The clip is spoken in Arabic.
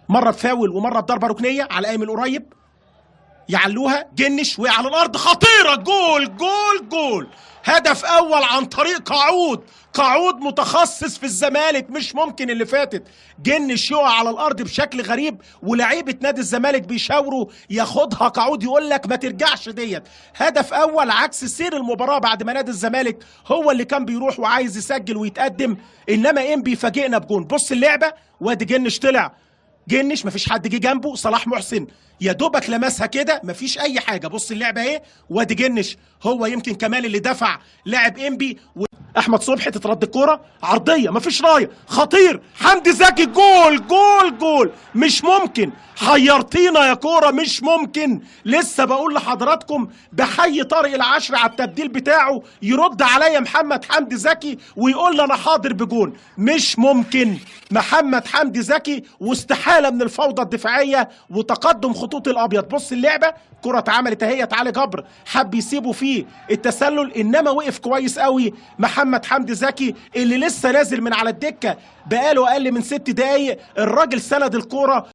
مره بفاول ومره بضربه ركنيه على ايمن قريب، يعلوها جنش وقع على الارض، خطيره، جول جول جول. هدف اول عن طريق قاعود متخصص في الزمالك، مش ممكن اللي فاتت. جنش يقع على الارض بشكل غريب، ولاعيبه نادي الزمالك بيشاوروا ياخدها قاعود، يقول لك ما ترجعش ديت. هدف اول عكس سير المباراه بعد ما نادي الزمالك هو اللي كان بيروح وعايز يسجل ويتقدم، انما انبي فاجئنا بجون. بص اللعبه، وادي جنش طلع، جنش مفيش حد جه جنبه، صلاح محسن يا دوبك لمسها كده، مفيش اي حاجه. بص اللعبه اهي، وادي جنش هو يمكن كمان اللي دفع لاعب انبي. احمد صبحي تترد الكوره عرضيه، مفيش رايه، خطير، حمدي زكي، جول جول جول. مش ممكن، حيرتينا يا كوره، مش ممكن. لسه بقول لحضراتكم بحيي طارق العشري على التبديل بتاعه، يرد عليا محمد حمدي زكي ويقول لي انا حاضر بجون. مش ممكن، محمد حمدي زكي، واستحاله من الفوضى الدفاعيه وتقدم خطوط الابيض. بص اللعبه، كره اتعملت اهي، علي جبر حب يسيبه فيه التسلل، انما وقف كويس قوي محمد حمدي زكي اللي لسه نازل من على الدكه بقاله اقل من 6 دقايق. الراجل سند الكوره